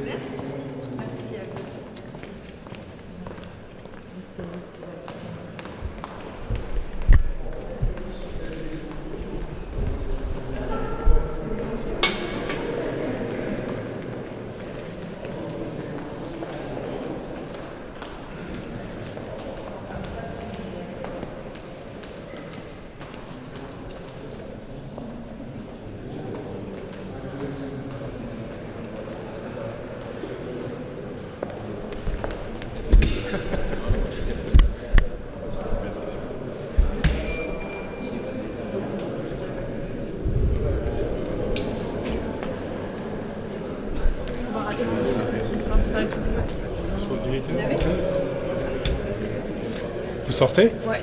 Merci. Merci à vous. Vous sortez? Ouais.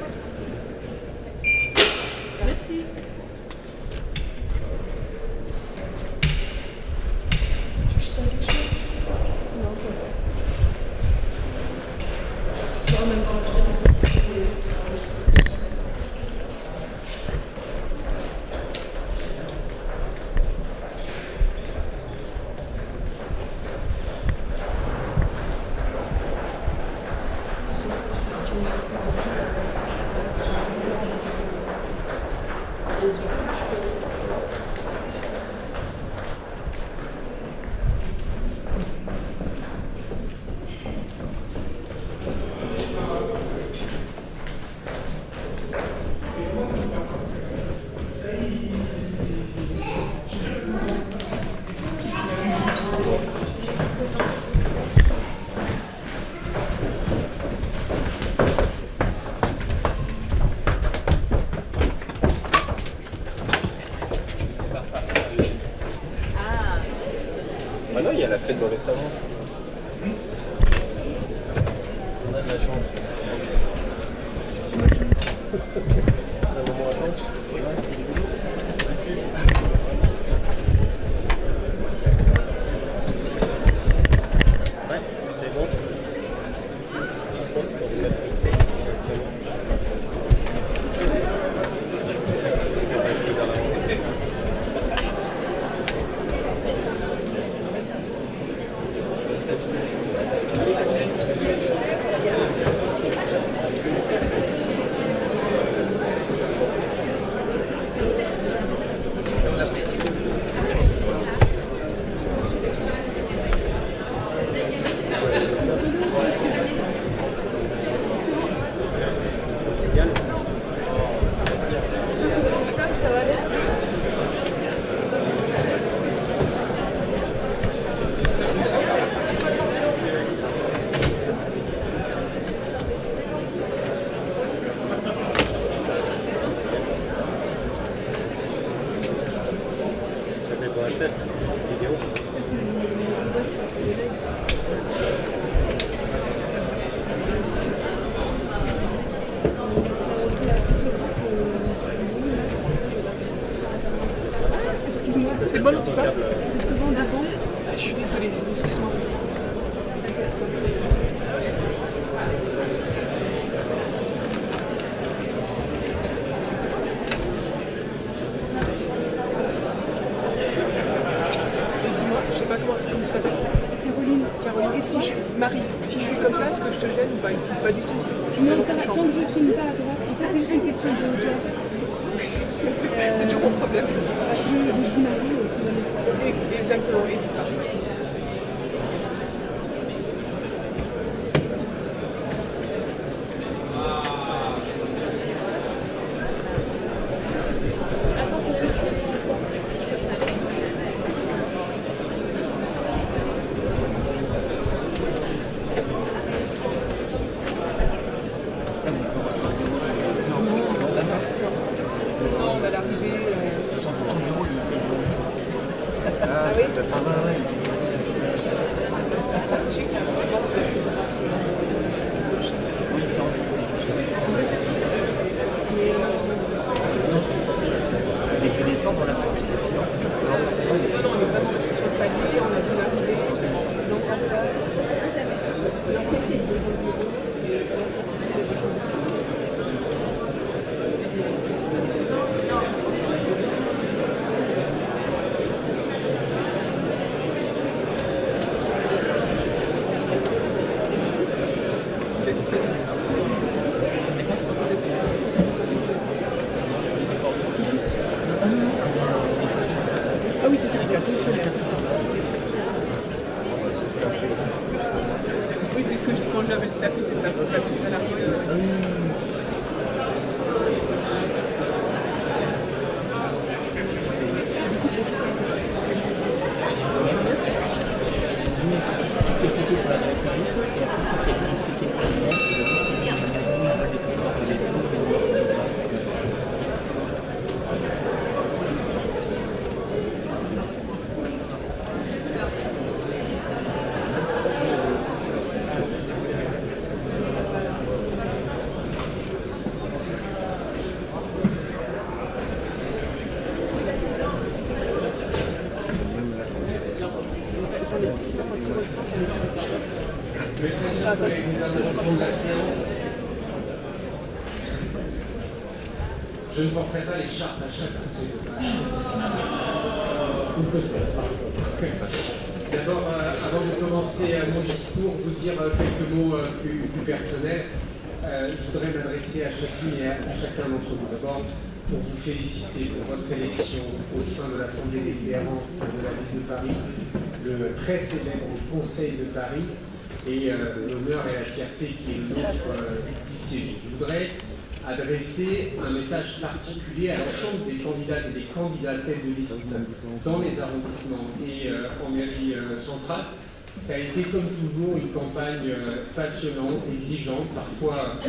Merci. Tu sens quelque chose? Non, ça va. En même temps. Maintenant, il y a la fête dans les salons. On a de la chance. Un moment à attendre. Ouais, c'est bon. C'est bon, tu passes? C'est souvent d'avant. Je suis désolée, excuse-moi. Je sais pas comment tu t'appelles. Caroline. Caroline. Et si je suis Marie, si je suis comme ça, est-ce que je te gêne ou pas ici? Pas du tout. Non, ça va, tant que je ne filme pas à droite. En fait, c'est une question de job. C'est toujours mon problème. Je dis Marie aussi, le message. Exactement, n'hésite pas. Non, on va l'arriver. Ah oui? J'ai que des centres dans la course. Non, on est vraiment sur le palier, on a vu l'arrivée, l'embrassade. oui, c'est ça, il est inconditionnel. Oui, c'est ce que quand j'avais le staffé, c'est ça, ça coûte salarié. Nous allons reprendre la séance. Je ne porterai pas l'écharpe à chaque conseil de page. Ou peut-être, pardon. D'abord, avant de commencer mon discours, vous dire quelques mots plus personnels. Je voudrais m'adresser à chacune et à chacun d'entre vous. D'abord, pour vous féliciter pour votre élection au sein de l'Assemblée délibérante de la Ville de Paris, le très célèbre Conseil de Paris, et l'honneur et la fierté qui est le nôtre d'y siéger. Je voudrais adresser un message particulier à l'ensemble des candidates et des candidats têtes de liste dans les arrondissements et en mairie centrale. Ça a été comme toujours une campagne passionnante, exigeante, parfois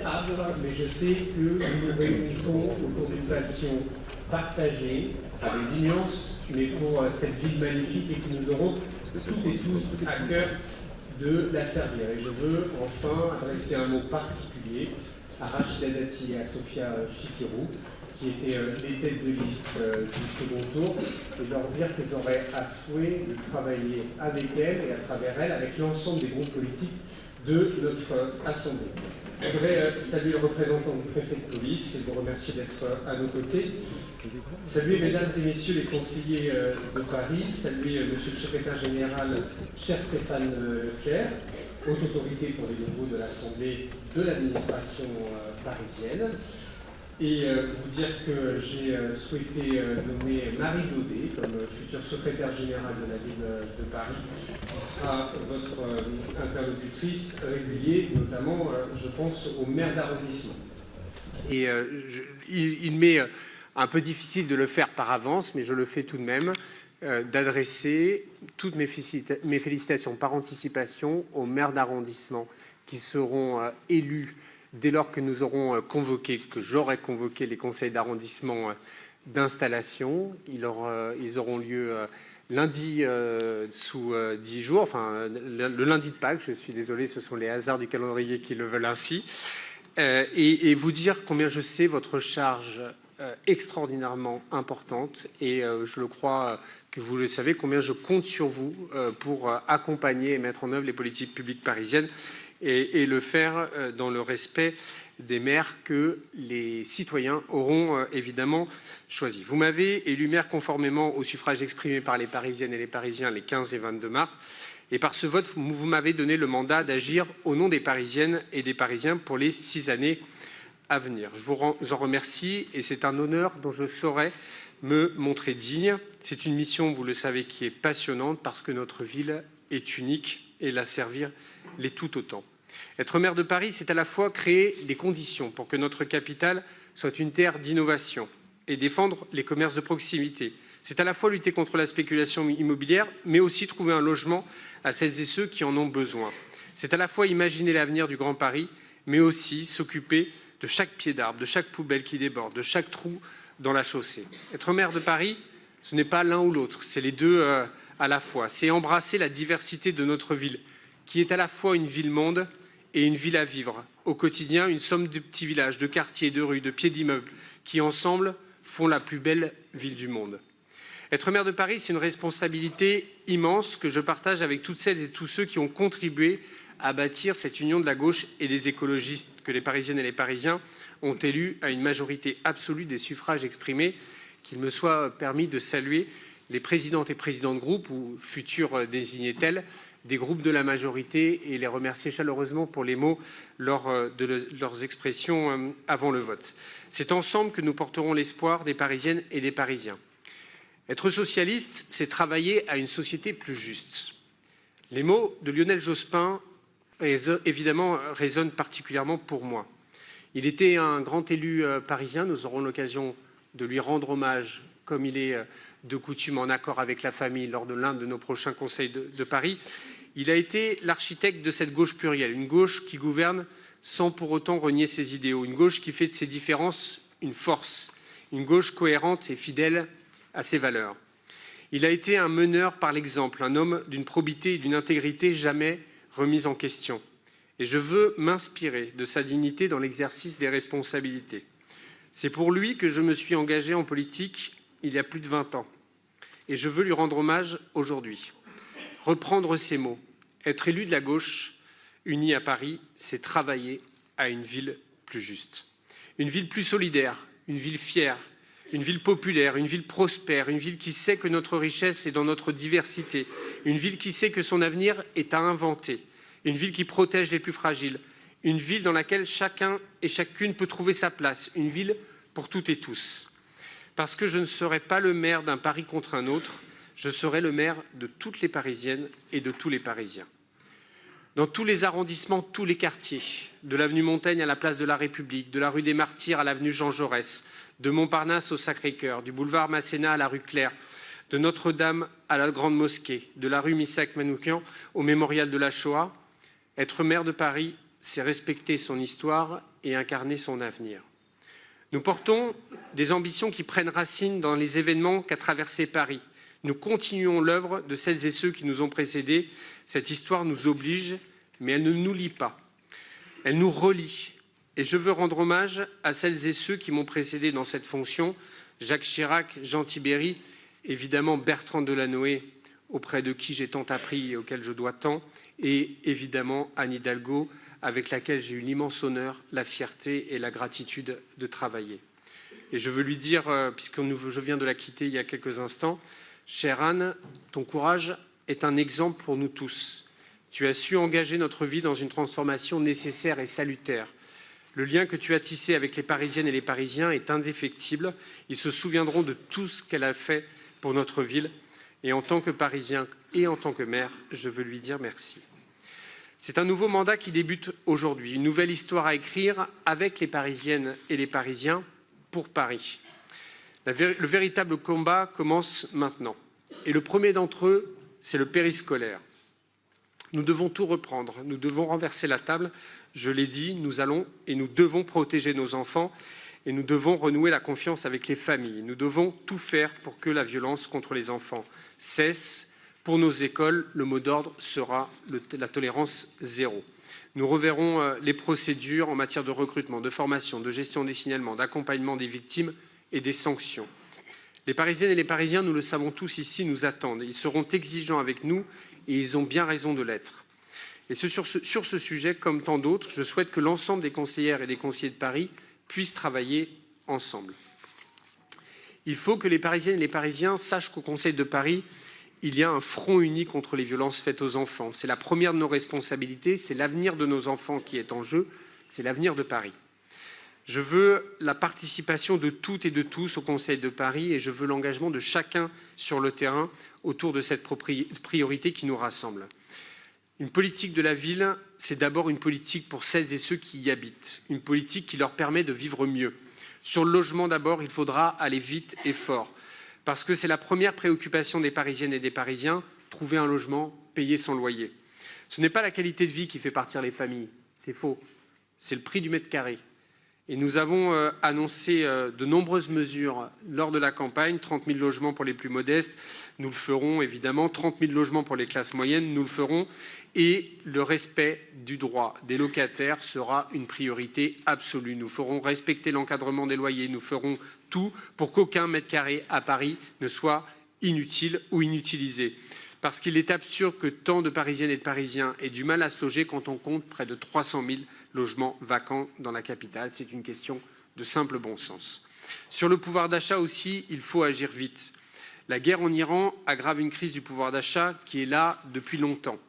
âpre, mais je sais que nous nous réunissons autour d'une passion partagée, avec des nuances, mais pour cette ville magnifique et que nous aurons toutes et tous à cœur de la servir. Et je veux enfin adresser un mot particulier à Rachida Dati et à Sophia Chikirou, qui étaient les têtes de liste du second tour, et leur dire que j'aurai à souhait de travailler avec elles et à travers elles, avec l'ensemble des groupes politiques de notre Assemblée. Je voudrais saluer le représentant du préfet de police et vous remercier d'être à nos côtés. Saluer mesdames et messieurs les conseillers de Paris, saluer monsieur le secrétaire général, cher Stéphane Leclerc, haute autorité pour les nouveaux de l'Assemblée de l'administration parisienne. Et vous dire que j'ai souhaité nommer Marie Daudet comme future secrétaire générale de la ville de Paris, qui sera votre interlocutrice régulière, notamment, je pense, au maire d'arrondissement. Et il m'est un peu difficile de le faire par avance, mais je le fais tout de même, d'adresser toutes mes félicitations par anticipation aux maires d'arrondissement qui seront élus dès lors que nous aurons convoqué, que j'aurai convoqué les conseils d'arrondissement d'installation. Ils auront lieu lundi sous 10 jours, enfin le lundi de Pâques, je suis désolé, ce sont les hasards du calendrier qui le veulent ainsi. Et vous dire combien je sais votre charge extraordinairement importante, et je le crois que vous le savez, combien je compte sur vous pour accompagner et mettre en œuvre les politiques publiques parisiennes, et le faire dans le respect des maires que les citoyens auront évidemment choisis. Vous m'avez élu maire conformément au suffrage exprimé par les Parisiennes et les Parisiens les 15 et 22 mars. Et par ce vote, vous m'avez donné le mandat d'agir au nom des Parisiennes et des Parisiens pour les 6 années à venir. Je vous en remercie, et c'est un honneur dont je saurais me montrer digne. C'est une mission, vous le savez, qui est passionnante parce que notre ville est unique et la servir l'est tout autant. Être maire de Paris, c'est à la fois créer les conditions pour que notre capitale soit une terre d'innovation et défendre les commerces de proximité. C'est à la fois lutter contre la spéculation immobilière, mais aussi trouver un logement à celles et ceux qui en ont besoin. C'est à la fois imaginer l'avenir du Grand Paris, mais aussi s'occuper de chaque pied d'arbre, de chaque poubelle qui déborde, de chaque trou dans la chaussée. Être maire de Paris, ce n'est pas l'un ou l'autre, c'est les deux à la fois. C'est embrasser la diversité de notre ville, qui est à la fois une ville-monde et une ville à vivre. Au quotidien, une somme de petits villages, de quartiers, de rues, de pieds d'immeubles, qui ensemble font la plus belle ville du monde. Être maire de Paris, c'est une responsabilité immense que je partage avec toutes celles et tous ceux qui ont contribué à bâtir cette union de la gauche et des écologistes que les Parisiennes et les Parisiens ont élus à une majorité absolue des suffrages exprimés. Qu'il me soit permis de saluer les présidentes et présidents de groupe, ou futurs désignés tels, des groupes de la majorité, et les remercier chaleureusement pour les mots lors de leurs expressions avant le vote. C'est ensemble que nous porterons l'espoir des Parisiennes et des Parisiens. Être socialiste, c'est travailler à une société plus juste. Les mots de Lionel Jospin, évidemment, résonnent particulièrement pour moi. Il était un grand élu parisien, nous aurons l'occasion de lui rendre hommage, comme il est de coutume en accord avec la famille lors de l'un de nos prochains conseils de Paris. Il a été l'architecte de cette gauche plurielle, une gauche qui gouverne sans pour autant renier ses idéaux, une gauche qui fait de ses différences une force, une gauche cohérente et fidèle à ses valeurs. Il a été un meneur par l'exemple, un homme d'une probité et d'une intégrité jamais remise en question. Et je veux m'inspirer de sa dignité dans l'exercice des responsabilités. C'est pour lui que je me suis engagé en politique il y a plus de 20 ans. Et je veux lui rendre hommage aujourd'hui. Reprendre ces mots. Être élu de la gauche, unie à Paris, c'est travailler à une ville plus juste. Une ville plus solidaire, une ville fière, une ville populaire, une ville prospère, une ville qui sait que notre richesse est dans notre diversité, une ville qui sait que son avenir est à inventer, une ville qui protège les plus fragiles, une ville dans laquelle chacun et chacune peut trouver sa place, une ville pour toutes et tous. Parce que je ne serai pas le maire d'un Paris contre un autre, je serai le maire de toutes les Parisiennes et de tous les Parisiens. Dans tous les arrondissements, tous les quartiers, de l'avenue Montaigne à la place de la République, de la rue des Martyrs à l'avenue Jean Jaurès, de Montparnasse au Sacré-Cœur, du boulevard Masséna à la rue Claire, de Notre-Dame à la Grande Mosquée, de la rue Missak-Manoukian au mémorial de la Shoah. Être maire de Paris, c'est respecter son histoire et incarner son avenir. Nous portons des ambitions qui prennent racine dans les événements qu'a traversé Paris. Nous continuons l'œuvre de celles et ceux qui nous ont précédés. Cette histoire nous oblige, mais elle ne nous lie pas. Elle nous relie. Et je veux rendre hommage à celles et ceux qui m'ont précédé dans cette fonction, Jacques Chirac, Jean Tibéri, évidemment Bertrand Delanoë, auprès de qui j'ai tant appris et auquel je dois tant, et évidemment Anne Hidalgo, avec laquelle j'ai eu l'immense honneur, la fierté et la gratitude de travailler. Et je veux lui dire, puisque je viens de la quitter il y a quelques instants, chère Anne, ton courage est un exemple pour nous tous. Tu as su engager notre vie dans une transformation nécessaire et salutaire. Le lien que tu as tissé avec les Parisiennes et les Parisiens est indéfectible. Ils se souviendront de tout ce qu'elle a fait pour notre ville. Et en tant que Parisien et en tant que maire, je veux lui dire merci. C'est un nouveau mandat qui débute aujourd'hui, une nouvelle histoire à écrire avec les Parisiennes et les Parisiens pour Paris. Le véritable combat commence maintenant. Et le premier d'entre eux, c'est le périscolaire. Nous devons tout reprendre, nous devons renverser la table. Je l'ai dit, nous allons et nous devons protéger nos enfants et nous devons renouer la confiance avec les familles. Nous devons tout faire pour que la violence contre les enfants cesse. Pour nos écoles, le mot d'ordre sera la tolérance zéro. Nous reverrons les procédures en matière de recrutement, de formation, de gestion des signalements, d'accompagnement des victimes et des sanctions. Les Parisiennes et les Parisiens, nous le savons tous ici, nous attendent. Ils seront exigeants avec nous et ils ont bien raison de l'être. Et sur ce sujet, comme tant d'autres, je souhaite que l'ensemble des conseillères et des conseillers de Paris puissent travailler ensemble. Il faut que les Parisiennes et les Parisiens sachent qu'au Conseil de Paris, il y a un front uni contre les violences faites aux enfants. C'est la première de nos responsabilités, c'est l'avenir de nos enfants qui est en jeu, c'est l'avenir de Paris. Je veux la participation de toutes et de tous au Conseil de Paris et je veux l'engagement de chacun sur le terrain autour de cette priorité qui nous rassemble. Une politique de la ville, c'est d'abord une politique pour celles et ceux qui y habitent, une politique qui leur permet de vivre mieux. Sur le logement d'abord, il faudra aller vite et fort, parce que c'est la première préoccupation des Parisiennes et des Parisiens, trouver un logement, payer son loyer. Ce n'est pas la qualité de vie qui fait partir les familles, c'est faux, c'est le prix du mètre carré. Et nous avons annoncé de nombreuses mesures lors de la campagne, 30 000 logements pour les plus modestes, nous le ferons évidemment, 30 000 logements pour les classes moyennes, nous le ferons, et le respect du droit des locataires sera une priorité absolue. Nous ferons respecter l'encadrement des loyers, nous ferons tout pour qu'aucun mètre carré à Paris ne soit inutile ou inutilisé. Parce qu'il est absurde que tant de Parisiennes et de Parisiens aient du mal à se loger quand on compte près de 300 000 logements vacants dans la capitale. C'est une question de simple bon sens. Sur le pouvoir d'achat aussi, il faut agir vite. La guerre en Iran aggrave une crise du pouvoir d'achat qui est là depuis longtemps.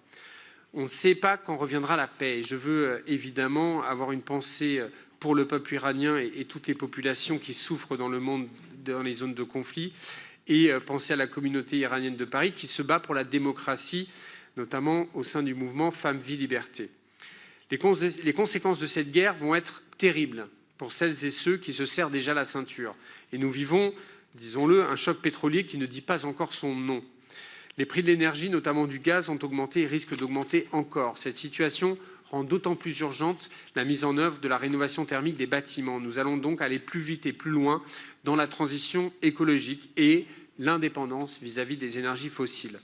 On ne sait pas quand reviendra la paix. Je veux évidemment avoir une pensée pour le peuple iranien et toutes les populations qui souffrent dans le monde, dans les zones de conflit. et penser à la communauté iranienne de Paris qui se bat pour la démocratie, notamment au sein du mouvement Femmes, Vie, Liberté. Les conséquences de cette guerre vont être terribles pour celles et ceux qui se serrent déjà la ceinture. Et nous vivons, disons-le, un choc pétrolier qui ne dit pas encore son nom. Les prix de l'énergie, notamment du gaz, ont augmenté et risquent d'augmenter encore. Cette situation rend d'autant plus urgente la mise en œuvre de la rénovation thermique des bâtiments. Nous allons donc aller plus vite et plus loin dans la transition écologique et l'indépendance vis-à-vis des énergies fossiles.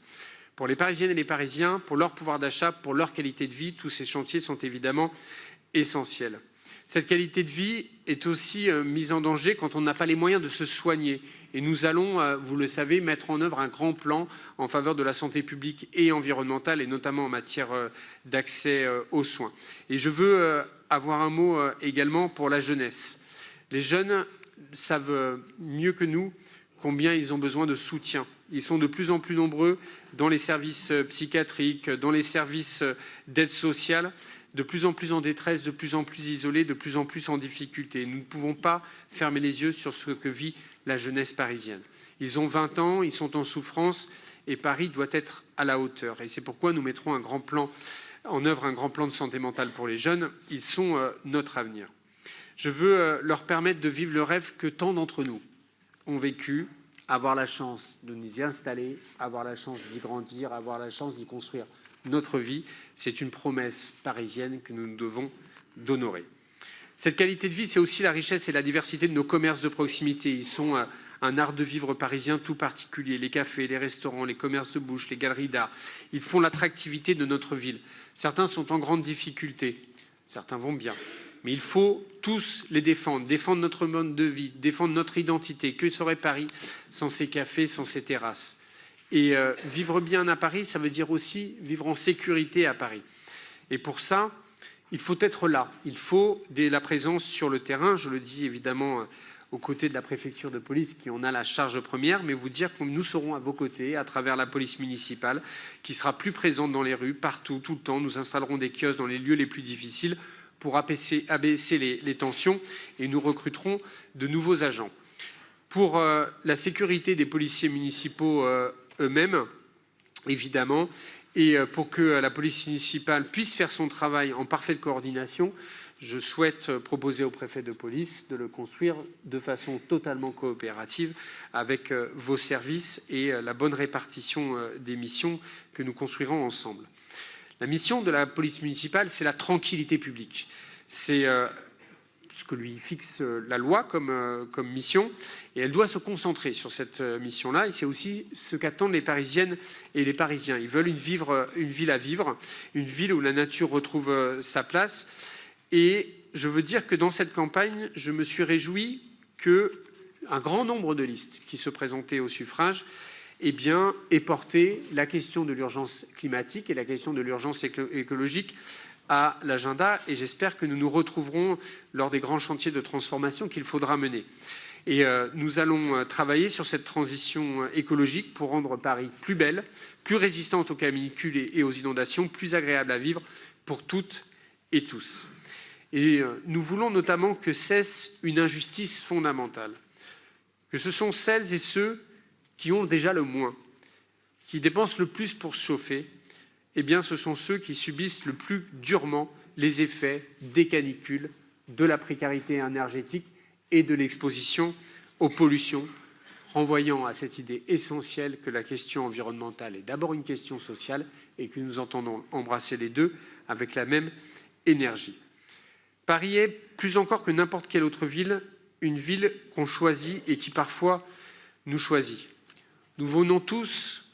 Pour les Parisiennes et les Parisiens, pour leur pouvoir d'achat, pour leur qualité de vie, tous ces chantiers sont évidemment essentiels. Cette qualité de vie est aussi mise en danger quand on n'a pas les moyens de se soigner. Et nous allons, vous le savez, mettre en œuvre un grand plan en faveur de la santé publique et environnementale, et notamment en matière d'accès aux soins. Et je veux avoir un mot également pour la jeunesse. Les jeunes savent mieux que nous combien ils ont besoin de soutien. Ils sont de plus en plus nombreux dans les services psychiatriques, dans les services d'aide sociale, de plus en plus en détresse, de plus en plus isolés, de plus en plus en difficulté. Nous ne pouvons pas fermer les yeux sur ce que vit la jeunesse parisienne. Ils ont 20 ans, ils sont en souffrance et Paris doit être à la hauteur. Et c'est pourquoi nous mettrons en œuvre un grand plan de santé mentale pour les jeunes. Ils sont notre avenir. Je veux leur permettre de vivre le rêve que tant d'entre nous ont vécu, avoir la chance de nous y installer, avoir la chance d'y grandir, avoir la chance d'y construire notre vie. C'est une promesse parisienne que nous devons d'honorer. Cette qualité de vie, c'est aussi la richesse et la diversité de nos commerces de proximité. Ils sont un art de vivre parisien tout particulier. Les cafés, les restaurants, les commerces de bouche, les galeries d'art, ils font l'attractivité de notre ville. Certains sont en grande difficulté, certains vont bien. Mais il faut tous les défendre notre mode de vie, défendre notre identité. Que serait Paris sans ses cafés, sans ses terrasses ? Et vivre bien à Paris, ça veut dire aussi vivre en sécurité à Paris. Et pour ça, il faut être là. Il faut la présence sur le terrain. Je le dis évidemment aux côtés de la préfecture de police qui en a la charge première, mais vous dire que nous serons à vos côtés à travers la police municipale qui sera plus présente dans les rues, partout, tout le temps. Nous installerons des kiosques dans les lieux les plus difficiles pour abaisser les tensions et nous recruterons de nouveaux agents. Pour la sécurité des policiers municipaux eux-mêmes, évidemment, et pour que la police municipale puisse faire son travail en parfaite coordination, je souhaite proposer au préfet de police de le construire de façon totalement coopérative avec vos services et la bonne répartition des missions que nous construirons ensemble. La mission de la police municipale, c'est la tranquillité publique. C'est ce que lui fixe la loi comme mission, et elle doit se concentrer sur cette mission-là, et c'est aussi ce qu'attendent les Parisiennes et les Parisiens. Ils veulent une ville à vivre, une ville où la nature retrouve sa place, et je veux dire que dans cette campagne, je me suis réjoui qu'un grand nombre de listes qui se présentaient au suffrage ait porté la question de l'urgence climatique et la question de l'urgence écologique à l'agenda, et j'espère que nous nous retrouverons lors des grands chantiers de transformation qu'il faudra mener. Et nous allons travailler sur cette transition écologique pour rendre Paris plus belle, plus résistante aux canicules et aux inondations, plus agréable à vivre pour toutes et tous. Et nous voulons notamment que cesse une injustice fondamentale, que ce sont celles et ceux qui ont déjà le moins, qui dépensent le plus pour se chauffer, eh bien ce sont ceux qui subissent le plus durement les effets des canicules, de la précarité énergétique et de l'exposition aux pollutions, renvoyant à cette idée essentielle que la question environnementale est d'abord une question sociale et que nous entendons embrasser les deux avec la même énergie. Paris est, plus encore que n'importe quelle autre ville, une ville qu'on choisit et qui parfois nous choisit. Nous venons tous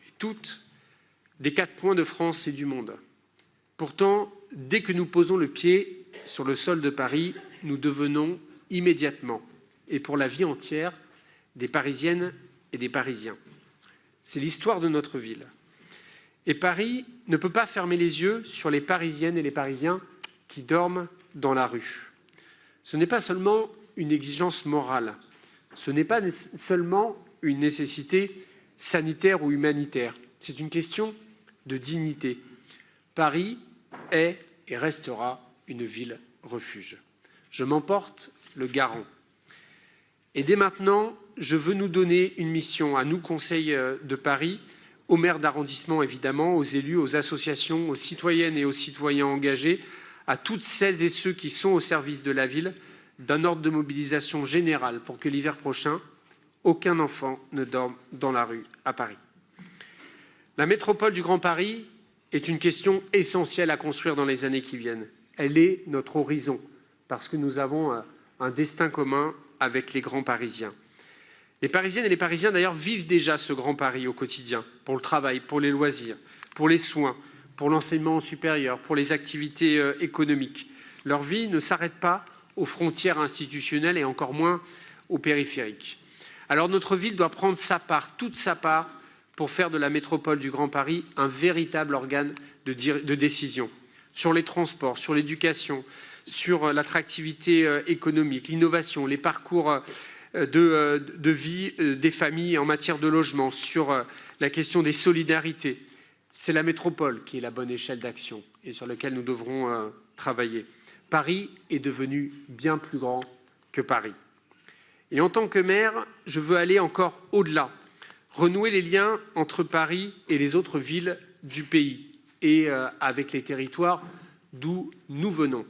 et toutes des 4 coins de France et du monde. Pourtant, dès que nous posons le pied sur le sol de Paris, nous devenons immédiatement, et pour la vie entière, des Parisiennes et des Parisiens. C'est l'histoire de notre ville. Et Paris ne peut pas fermer les yeux sur les Parisiennes et les Parisiens qui dorment dans la rue. Ce n'est pas seulement une exigence morale, ce n'est pas seulement une nécessité sanitaire ou humanitaire, c'est une question de dignité. Paris est et restera une ville refuge. Je m'en porte le garant. Et dès maintenant, je veux nous donner une mission, à nous, Conseil de Paris, aux maires d'arrondissement évidemment, aux élus, aux associations, aux citoyennes et aux citoyens engagés, à toutes celles et ceux qui sont au service de la ville, d'un ordre de mobilisation générale pour que l'hiver prochain, aucun enfant ne dorme dans la rue à Paris. La métropole du Grand Paris est une question essentielle à construire dans les années qui viennent. Elle est notre horizon, parce que nous avons un destin commun avec les grands Parisiens. Les Parisiennes et les Parisiens, d'ailleurs, vivent déjà ce Grand Paris au quotidien, pour le travail, pour les loisirs, pour les soins, pour l'enseignement supérieur, pour les activités économiques. Leur vie ne s'arrête pas aux frontières institutionnelles et encore moins aux périphériques. Alors notre ville doit prendre sa part, toute sa part, pour faire de la métropole du Grand Paris un véritable organe de décision sur les transports, sur l'éducation, sur l'attractivité économique, l'innovation, les parcours de vie des familles en matière de logement, sur la question des solidarités. C'est la métropole qui est la bonne échelle d'action et sur laquelle nous devrons travailler. Paris est devenu bien plus grand que Paris. Et en tant que maire, je veux aller encore au-delà, renouer les liens entre Paris et les autres villes du pays et avec les territoires d'où nous venons.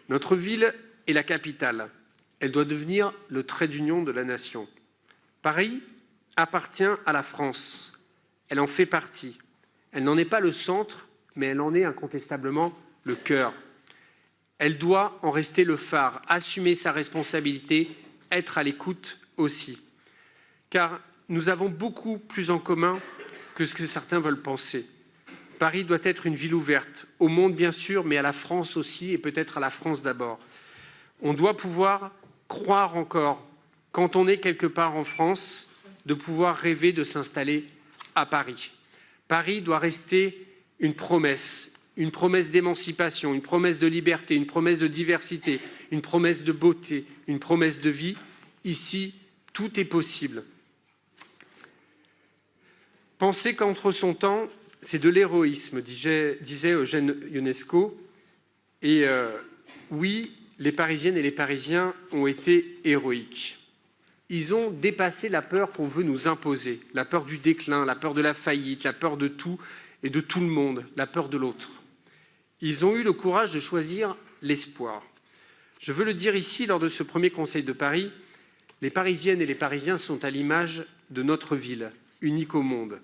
Notre ville est la capitale. Elle doit devenir le trait d'union de la nation. Paris appartient à la France. Elle en fait partie. Elle n'en est pas le centre, mais elle en est incontestablement le cœur. Elle doit en rester le phare, assumer sa responsabilité, être à l'écoute aussi. Car nous avons beaucoup plus en commun que ce que certains veulent penser. Paris doit être une ville ouverte, au monde bien sûr, mais à la France aussi, et peut-être à la France d'abord. On doit pouvoir croire encore, quand on est quelque part en France, de pouvoir rêver de s'installer à Paris. Paris doit rester une promesse d'émancipation, une promesse de liberté, une promesse de diversité, une promesse de beauté, une promesse de vie. Ici, tout est possible. Penser qu'entre son temps, c'est de l'héroïsme, disait Eugène Ionesco. Et oui, les Parisiennes et les Parisiens ont été héroïques. Ils ont dépassé la peur qu'on veut nous imposer, la peur du déclin, la peur de la faillite, la peur de tout et de tout le monde, la peur de l'autre. Ils ont eu le courage de choisir l'espoir. Je veux le dire ici, lors de ce premier Conseil de Paris, les Parisiennes et les Parisiens sont à l'image de notre ville, unique au monde.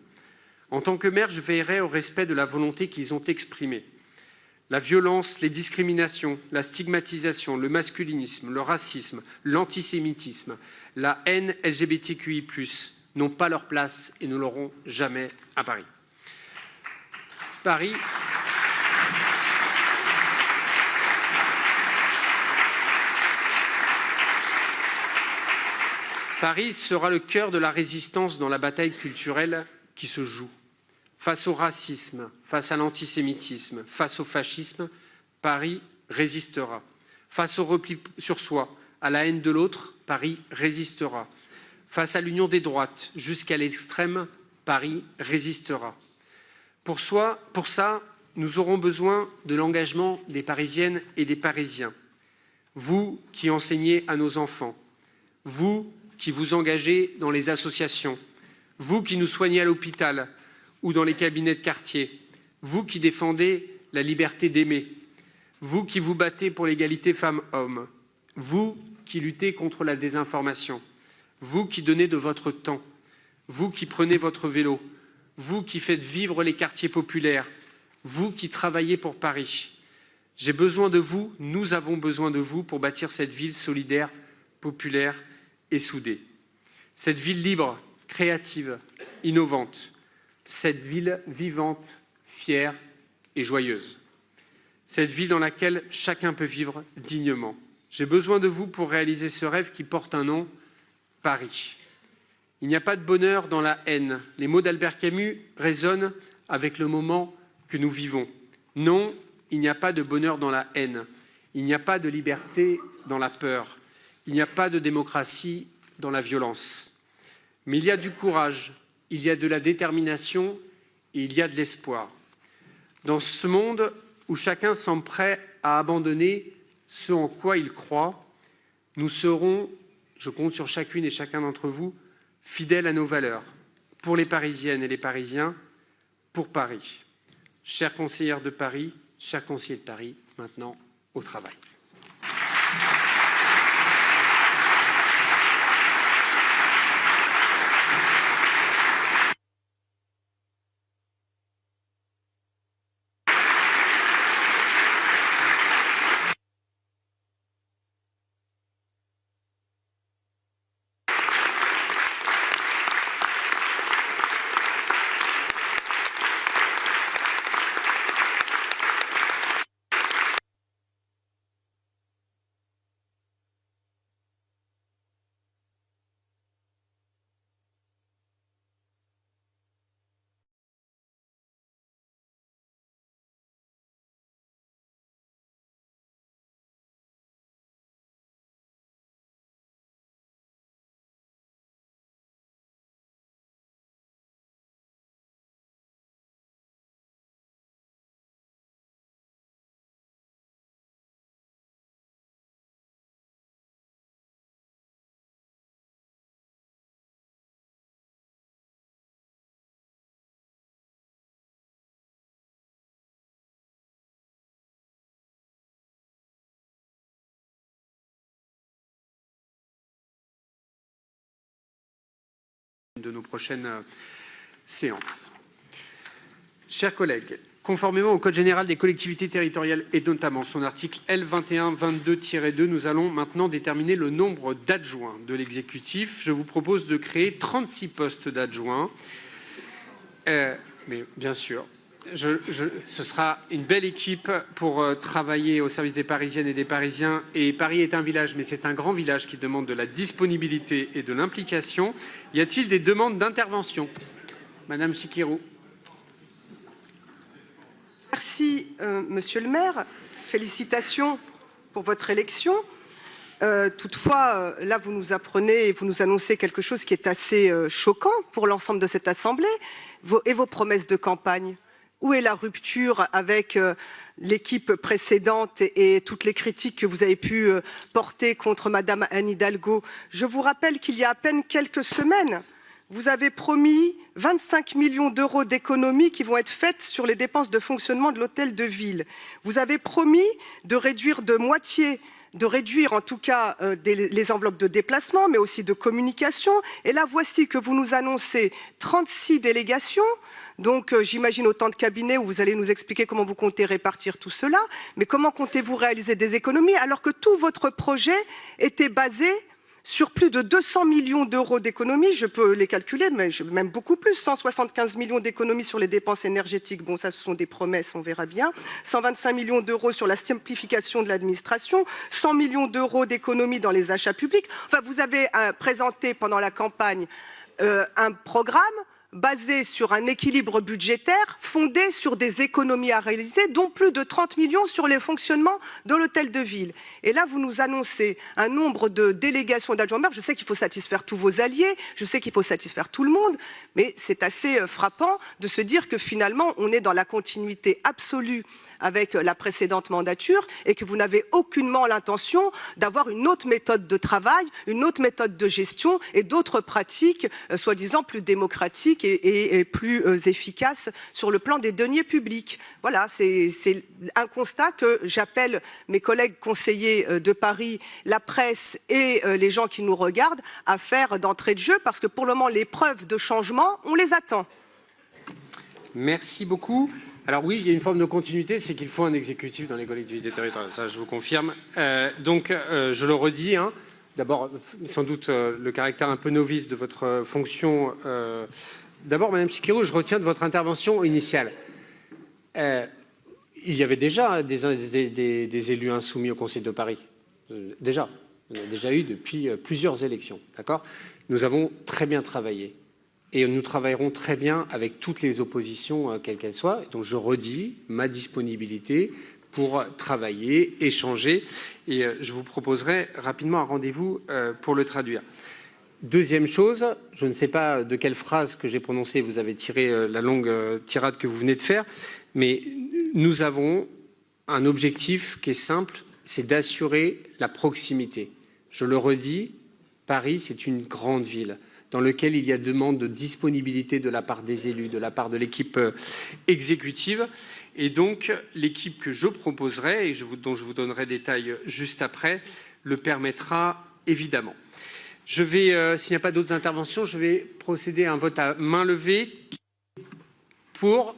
En tant que maire, je veillerai au respect de la volonté qu'ils ont exprimée. La violence, les discriminations, la stigmatisation, le masculinisme, le racisme, l'antisémitisme, la haine LGBTQI+, n'ont pas leur place et ne l'auront jamais à Paris. Paris sera le cœur de la résistance dans la bataille culturelle qui se joue. Face au racisme, face à l'antisémitisme, face au fascisme, Paris résistera. Face au repli sur soi, à la haine de l'autre, Paris résistera. Face à l'union des droites jusqu'à l'extrême, Paris résistera. Pour ça, nous aurons besoin de l'engagement des Parisiennes et des Parisiens. Vous qui enseignez à nos enfants, vous qui vous engagez dans les associations, vous qui nous soignez à l'hôpital ou dans les cabinets de quartier, vous qui défendez la liberté d'aimer, vous qui vous battez pour l'égalité femmes-hommes, vous qui luttez contre la désinformation, vous qui donnez de votre temps, vous qui prenez votre vélo, vous qui faites vivre les quartiers populaires, vous qui travaillez pour Paris. J'ai besoin de vous, nous avons besoin de vous pour bâtir cette ville solidaire, populaire et soudée. Cette ville libre, créative, innovante. Cette ville vivante, fière et joyeuse. Cette ville dans laquelle chacun peut vivre dignement. J'ai besoin de vous pour réaliser ce rêve qui porte un nom, Paris. Il n'y a pas de bonheur dans la haine. Les mots d'Albert Camus résonnent avec le moment que nous vivons. Non, il n'y a pas de bonheur dans la haine. Il n'y a pas de liberté dans la peur. Il n'y a pas de démocratie dans la violence. Mais il y a du courage, il y a de la détermination et il y a de l'espoir. Dans ce monde où chacun semble prêt à abandonner ce en quoi il croit, nous serons Je compte sur chacune et chacun d'entre vous, fidèles à nos valeurs, pour les Parisiennes et les Parisiens, pour Paris. Chères conseillères de Paris, chers conseillers de Paris, maintenant au travail. De nos prochaines séances. Chers collègues, conformément au Code général des collectivités territoriales et notamment son article L2122-2, nous allons maintenant déterminer le nombre d'adjoints de l'exécutif. Je vous propose de créer 36 postes d'adjoints. Mais bien sûr, ce sera une belle équipe pour travailler au service des Parisiennes et des Parisiens. Et Paris est un village, mais c'est un grand village qui demande de la disponibilité et de l'implication. Y a-t-il des demandes d'intervention? Madame Chikirou. Merci, Monsieur le maire. Félicitations pour votre élection. Toutefois, là, vous nous apprenez et vous nous annoncez quelque chose qui est assez choquant pour l'ensemble de cette Assemblée et vos promesses de campagne. Où est la rupture avec l'équipe précédente et toutes les critiques que vous avez pu porter contre Madame Anne Hidalgo? Je vous rappelle qu'il y a à peine quelques semaines, vous avez promis 25 millions d'euros d'économies qui vont être faites sur les dépenses de fonctionnement de l'hôtel de ville. Vous avez promis de réduire de moitié, de réduire en tout cas les enveloppes de déplacement, mais aussi de communication. Et là, voici que vous nous annoncez 36 délégations. Donc, j'imagine autant de cabinets où vous allez nous expliquer comment vous comptez répartir tout cela. Mais comment comptez-vous réaliser des économies alors que tout votre projet était basé sur plus de 200 millions d'euros d'économies, je peux les calculer, mais même beaucoup plus, 175 millions d'économies sur les dépenses énergétiques, bon ça ce sont des promesses, on verra bien, 125 millions d'euros sur la simplification de l'administration, 100 millions d'euros d'économies dans les achats publics. Enfin, vous avez présenté pendant la campagne un programme basé sur un équilibre budgétaire fondé sur des économies à réaliser, dont plus de 30 millions sur les fonctionnements de l'hôtel de ville. Et là, vous nous annoncez un nombre de délégations d'adjoints maires. Je sais qu'il faut satisfaire tous vos alliés, je sais qu'il faut satisfaire tout le monde, mais c'est assez frappant de se dire que finalement, on est dans la continuité absolue avec la précédente mandature et que vous n'avez aucunement l'intention d'avoir une autre méthode de travail, une autre méthode de gestion et d'autres pratiques soi-disant plus démocratiques et plus efficaces sur le plan des deniers publics. Voilà, c'est un constat que j'appelle mes collègues conseillers de Paris, la presse et les gens qui nous regardent à faire d'entrée de jeu parce que pour le moment, les preuves de changement, on les attend. Merci beaucoup. Alors oui, il y a une forme de continuité, c'est qu'il faut un exécutif dans les collectivités territoriales, ça je vous confirme. Donc je le redis, hein, d'abord sans doute le caractère un peu novice de votre fonction. D'abord, Madame Chikirou, je retiens de votre intervention initiale. Il y avait déjà des élus insoumis au Conseil de Paris. Déjà, il y en a déjà eu depuis plusieurs élections, d'accord? Nous avons très bien travaillé. Et nous travaillerons très bien avec toutes les oppositions, quelles qu'elles soient. Donc je redis ma disponibilité pour travailler, échanger. Et je vous proposerai rapidement un rendez-vous pour le traduire. Deuxième chose, je ne sais pas de quelle phrase que j'ai prononcée vous avez tiré la longue tirade que vous venez de faire, mais nous avons un objectif qui est simple, c'est d'assurer la proximité. Je le redis, Paris, c'est une grande ville dans laquelle il y a demande de disponibilité de la part des élus, de la part de l'équipe exécutive. Et donc, l'équipe que je proposerai, et dont je vous donnerai des détails juste après, le permettra évidemment. Je vais, s'il n'y a pas d'autres interventions, je vais procéder à un vote à main levée pour,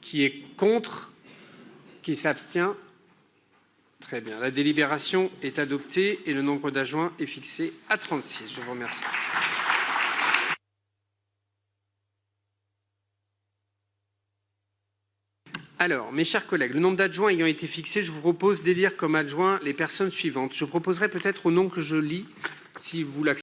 qui est contre, qui s'abstient. Très bien. La délibération est adoptée et le nombre d'adjoints est fixé à 36. Je vous remercie. Alors, mes chers collègues, le nombre d'adjoints ayant été fixé, je vous propose d'élire comme adjoints les personnes suivantes. Je proposerai peut-être au nom que je lis, si vous l'acceptez.